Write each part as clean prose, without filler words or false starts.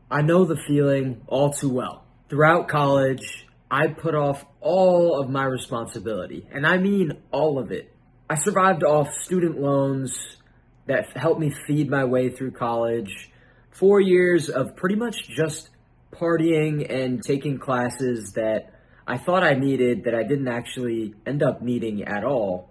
I know the feeling all too well. Throughout college, I put off all of my responsibility, and I mean all of it. I survived off student loans that helped me feed my way through college, 4 years of pretty much just partying and taking classes that I thought I needed that I didn't actually end up needing at all.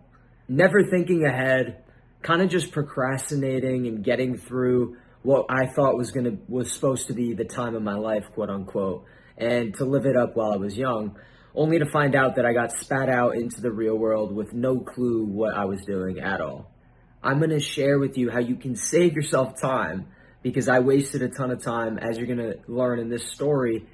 Never thinking ahead, kind of just procrastinating and getting through what I thought was supposed to be the time of my life, quote unquote, and to live it up while I was young, only to find out that I got spat out into the real world with no clue what I was doing at all. I'm going to share with you how you can save yourself time because I wasted a ton of time, as you're going to learn in this story,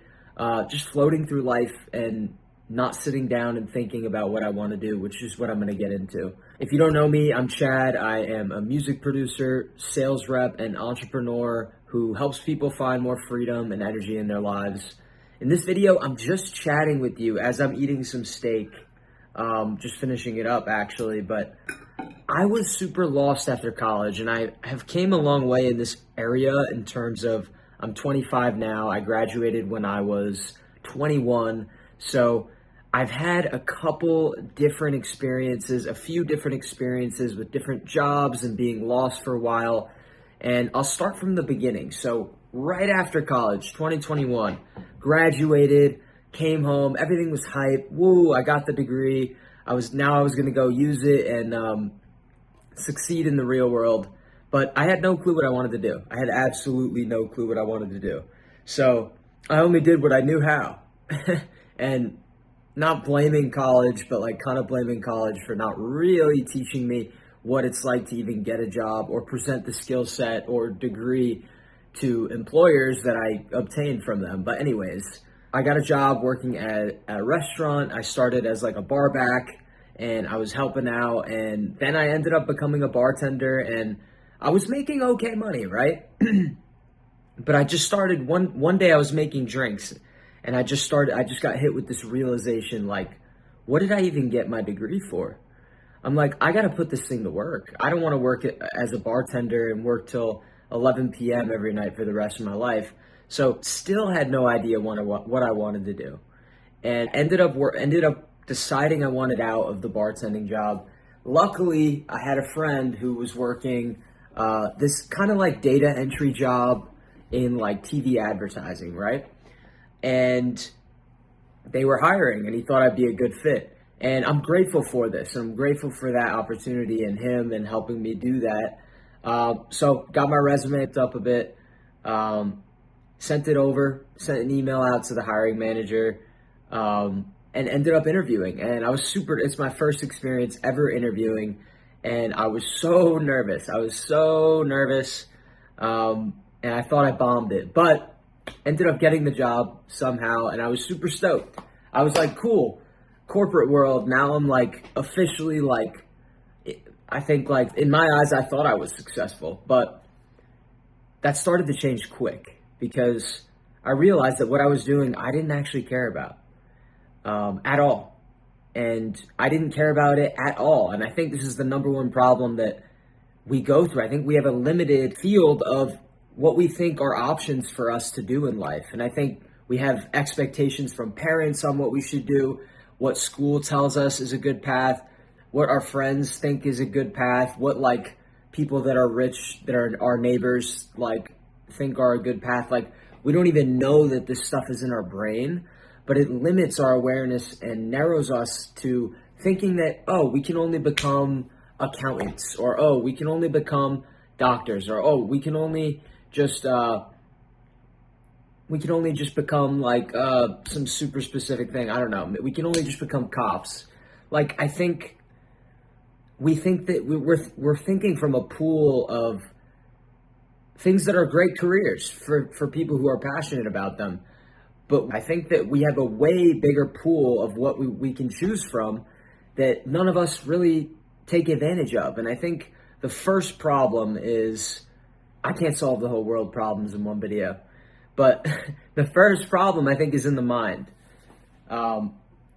just floating through life and not sitting down and thinking about what I want to do, which is what I'm going to get into. If you don't know me, I'm Chad. I am a music producer, sales rep, and entrepreneur who helps people find more freedom and energy in their lives. In this video, I'm just chatting with you as I'm eating some steak, just finishing it up actually, but I was super lost after college, and I have came a long way in this area in terms of I'm 25 now. I graduated when I was 21. So I've had a couple different experiences, a few different experiences with different jobs and being lost for a while. And I'll start from the beginning. So right after college, 2021, graduated, came home, everything was hype. Woo, I got the degree. I was going to go use it and succeed in the real world. But I had no clue what I wanted to do. I had absolutely no clue what I wanted to do. So I only did what I knew how. And not blaming college, but like kind of blaming college for not really teaching me what it's like to even get a job or present the skill set or degree to employers that I obtained from them. But anyways, I got a job working at a restaurant. I started as like a bar back and I was helping out, and then I ended up becoming a bartender, and I was making okay money, right? But I just started one day I was making drinks, and I just got hit with this realization, like, what did I even get my degree for? I'm like, I got to put this thing to work. I don't want to work as a bartender and work till 11 p.m. every night for the rest of my life. So still had no idea what I wanted to do, and ended up deciding I wanted out of the bartending job. Luckily, I had a friend who was working this kind of like data entry job in like TV advertising, right? And they were hiring, and he thought I'd be a good fit. And I'm grateful for this. I'm grateful for that opportunity and him and helping me do that. So got my resume up a bit, sent it over, sent an email out to the hiring manager, and ended up interviewing. And it's my first experience ever interviewing. And I was so nervous. And I thought I bombed it, but ended up getting the job somehow. And I was super stoked. I was like, cool, corporate world. Now I'm like officially like, I think like in my eyes, I thought I was successful, but that started to change quick because I realized that what I was doing, I didn't actually care about. At all. And I didn't care about it at all. And I think this is the number one problem that we go through. I think we have a limited field of what we think are options for us to do in life. And I think we have expectations from parents on what we should do, what school tells us is a good path, what our friends think is a good path, what like people that are rich, that are our neighbors, like think are a good path. Like we don't even know that this stuff is in our brain, but it limits our awareness and narrows us to thinking that, oh, we can only become accountants, or, oh, we can only become doctors, or, oh, we can only just become like some super specific thing. I don't know. We can only just become cops. Like, I think we think that we're thinking from a pool of things that are great careers for people who are passionate about them. But I think that we have a way bigger pool of what we can choose from that none of us really take advantage of. And I think the first problem is, I can't solve the whole world problems in one video, but the first problem I think is in the mind. And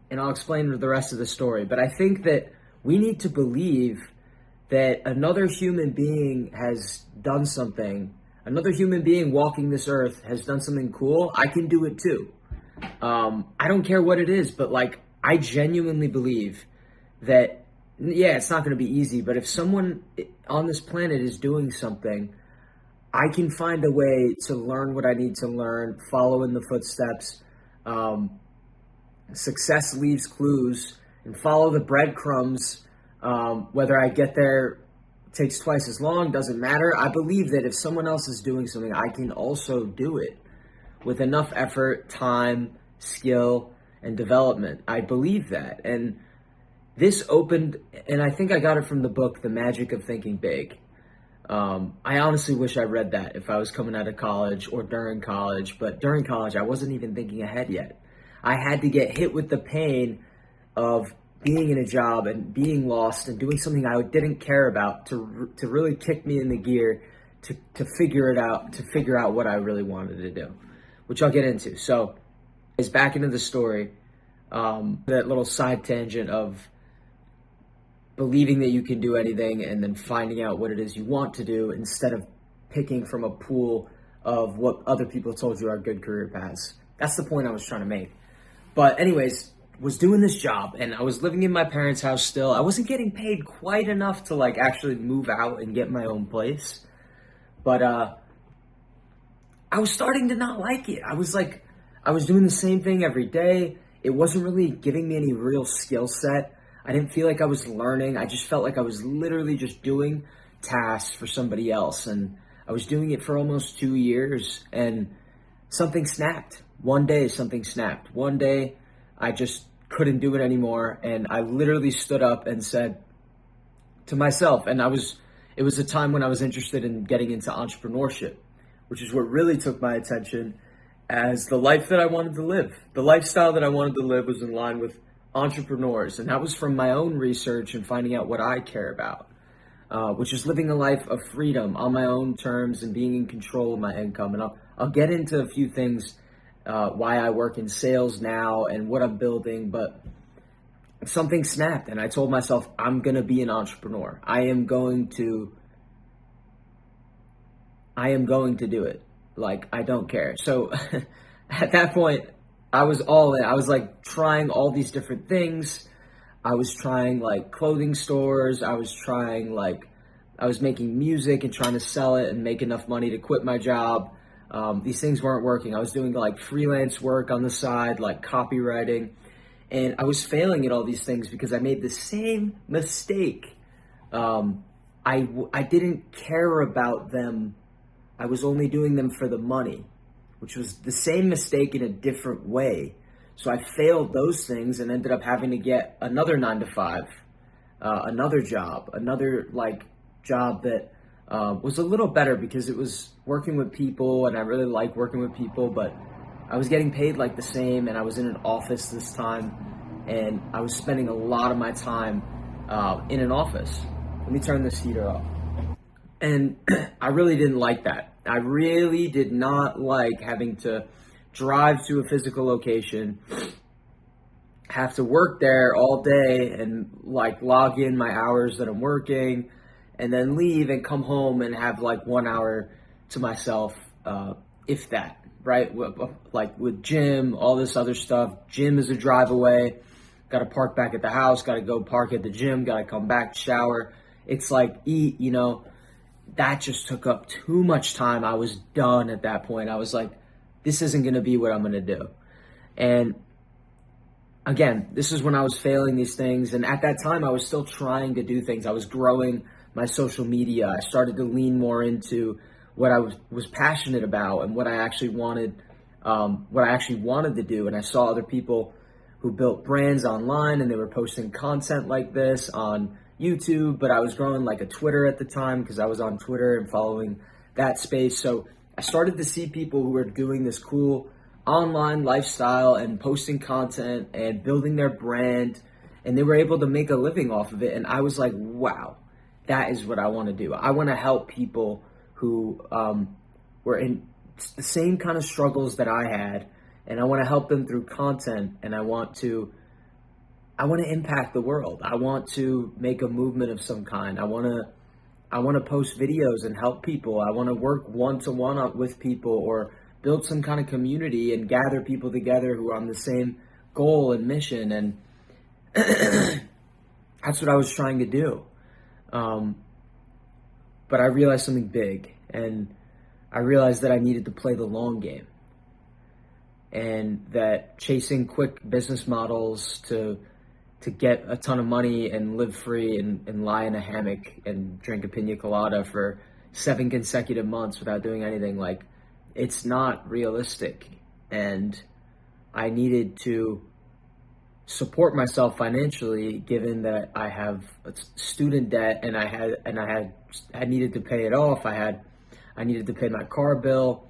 I'll explain the rest of the story. But I think that we need to believe that another human being has done something another human being walking this earth has done something cool, I can do it too. I don't care what it is, but like, I genuinely believe that, yeah, it's not going to be easy, but if someone on this planet is doing something, I can find a way to learn what I need to learn, follow in the footsteps. Um, Success leaves clues, and follow the breadcrumbs. Whether I get there takes twice as long, doesn't matter. I believe that if someone else is doing something, I can also do it with enough effort, time, skill, and development. I believe that. And this opened, and I think I got it from the book, The Magic of Thinking Big. I honestly wish I read that if I was coming out of college or during college, but during college, I wasn't even thinking ahead yet. I had to get hit with the pain of being in a job and being lost and doing something I didn't care about to really kick me in the gear to figure out what I really wanted to do, which I'll get into. So, is back into the story, that little side tangent of believing that you can do anything and then finding out what it is you want to do instead of picking from a pool of what other people told you are good career paths. That's the point I was trying to make. But anyways, was doing this job and I was living in my parents' house still. I wasn't getting paid quite enough to like actually move out and get my own place. But I was starting to not like it. I was doing the same thing every day. It wasn't really giving me any real skill set. I didn't feel like I was learning. I just felt like I was literally just doing tasks for somebody else. And I was doing it for almost 2 years and something snapped. One day, something snapped. One day, I just couldn't do it anymore. And I literally stood up and said to myself, it was a time when I was interested in getting into entrepreneurship, which is what really took my attention as the life that I wanted to live. The lifestyle that I wanted to live was in line with entrepreneurs. And that was from my own research and finding out what I care about, which is living a life of freedom on my own terms and being in control of my income. And I'll get into a few things, why I work in sales now and what I'm building, but something snapped and I told myself, I'm going to be an entrepreneur. I am going to do it. Like, I don't care. So at that point, I was all in. I was like trying all these different things. I was trying like clothing stores. I was making music and trying to sell it and make enough money to quit my job. These things weren't working. I was doing like freelance work on the side, like copywriting, and I was failing at all these things because I made the same mistake. I didn't care about them. I was only doing them for the money, which was the same mistake in a different way. So I failed those things and ended up having to get another 9 to 5, another job, another like job that was a little better because it was working with people and I really like working with people, but I was getting paid like the same and I was in an office this time and I was spending a lot of my time in an office. Let me turn this heater off. And I really didn't like that. I really did not like having to drive to a physical location, have to work there all day and like log in my hours that I'm working and then leave and come home and have like 1 hour to myself, if that, right? Like with gym, all this other stuff. Gym is a drive away. Got to park back at the house, got to go park at the gym, got to come back, shower. It's like eat, that just took up too much time. I was done at that point. I was like, this isn't going to be what I'm going to do. And again, this is when I was failing these things. And at that time, I was still trying to do things. I was growing my social media. I started to lean more into what I was passionate about and what I actually wanted to do. And I saw other people who built brands online and they were posting content like this on YouTube, but I was growing like a Twitter at the time because I was on Twitter and following that space. So I started to see people who were doing this cool online lifestyle and posting content and building their brand, and they were able to make a living off of it. And I was like, wow, that is what I want to do. I want to help people who were in the same kind of struggles that I had, and I want to help them through content, and I want to impact the world. I want to make a movement of some kind. I want I want to post videos and help people. I want to work one-to-one with people or build some kind of community and gather people together who are on the same goal and mission. And that's what I was trying to do. But I realized something big, and I realized that I needed to play the long game, and that chasing quick business models to get a ton of money and live free and lie in a hammock and drink a pina colada for 7 consecutive months without doing anything, like, it's not realistic. And I needed to support myself financially, given that I have student debt and I needed to pay it off. I needed to pay my car bill.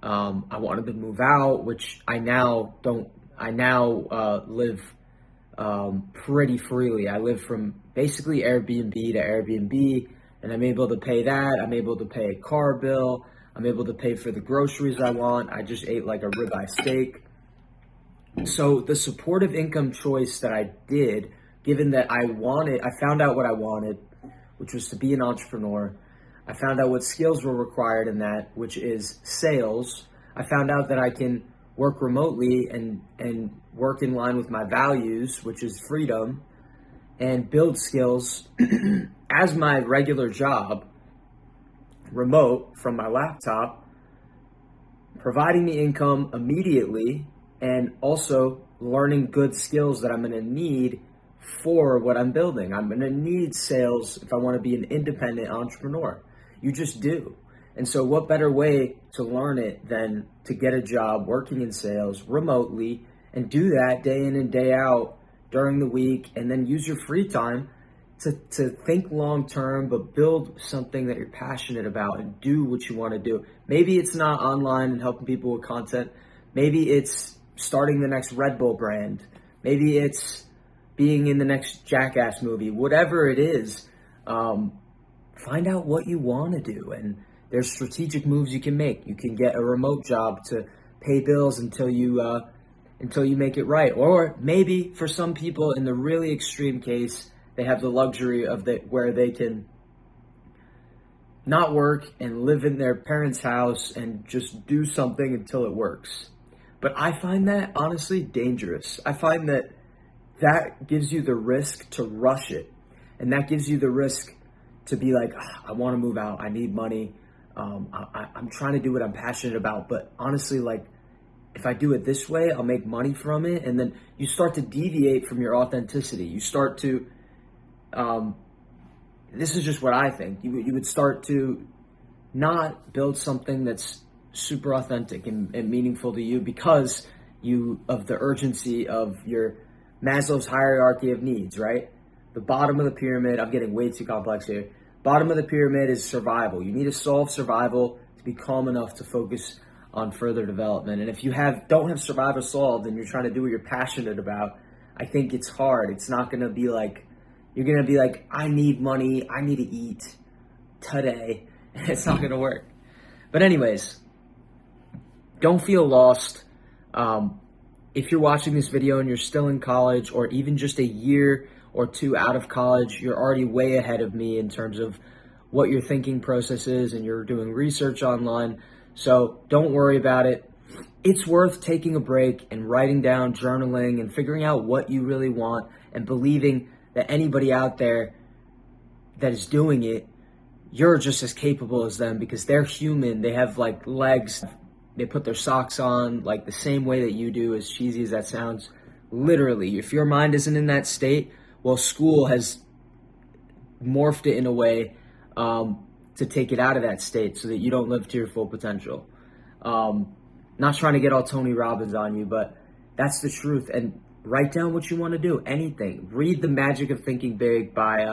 I wanted to move out, which I now don't. I now live pretty freely. I live from basically Airbnb to Airbnb, and I'm able to pay that. I'm able to pay a car bill. I'm able to pay for the groceries I want. I just ate like a ribeye steak. So the supportive income choice that I did, given that I found out what I wanted, which was to be an entrepreneur. I found out what skills were required in that, which is sales. I found out that I can work remotely and work in line with my values, which is freedom, and build skills as my regular job, remote from my laptop, providing the income immediately, and also learning good skills that I'm going to need for what I'm building. I'm going to need sales if I want to be an independent entrepreneur. You just do. And so what better way to learn it than to get a job working in sales remotely and do that day in and day out during the week, and then use your free time to think long term, but build something that you're passionate about and do what you want to do. Maybe it's not online and helping people with content. Maybe it's starting the next Red Bull brand. Maybe it's being in the next Jackass movie. Whatever it is, find out what you want to do, and there's strategic moves you can make. You can get a remote job to pay bills until you make it right. Or maybe for some people, in the really extreme case, they have the luxury of where they can not work and live in their parents' house and just do something until it works. But I find that honestly dangerous. I find that gives you the risk to rush it, and that gives you the risk to be like, I want to move out. I need money. I'm trying to do what I'm passionate about. But honestly, like, if I do it this way, I'll make money from it. And then you start to deviate from your authenticity. You start to, this is just what I think. You would start to not build something that's super authentic and meaningful to you because of the urgency of your Maslow's hierarchy of needs, right? The bottom of the pyramid, I'm getting way too complex here. Bottom of the pyramid is survival. You need to solve survival to be calm enough to focus on further development. And if you don't have survival solved and you're trying to do what you're passionate about, I think it's hard. It's not going to be like, you're going to be like, I need money, I need to eat today. It's not going to work. But anyways, don't feel lost. If you're watching this video and you're still in college, or even just a year or two out of college, you're already way ahead of me in terms of what your thinking process is, and you're doing research online. So don't worry about it. It's worth taking a break and writing down, journaling, and figuring out what you really want, and believing that anybody out there that is doing it, you're just as capable as them, because they're human. They have like legs. They put their socks on like the same way that you do, as cheesy as that sounds. Literally, if your mind isn't in that state, well, school has morphed it in a way to take it out of that state so that you don't live to your full potential. Not trying to get all Tony Robbins on you, but that's the truth. And write down what you want to do, anything. Read The Magic of Thinking Big by,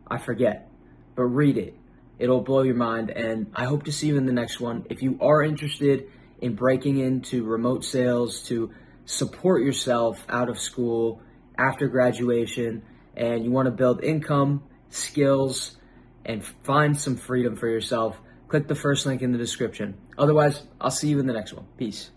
I forget, but read it. It'll blow your mind, and I hope to see you in the next one. If you are interested in breaking into remote sales to support yourself out of school, after graduation, and you want to build income, skills, and find some freedom for yourself, click the first link in the description. Otherwise, I'll see you in the next one. Peace.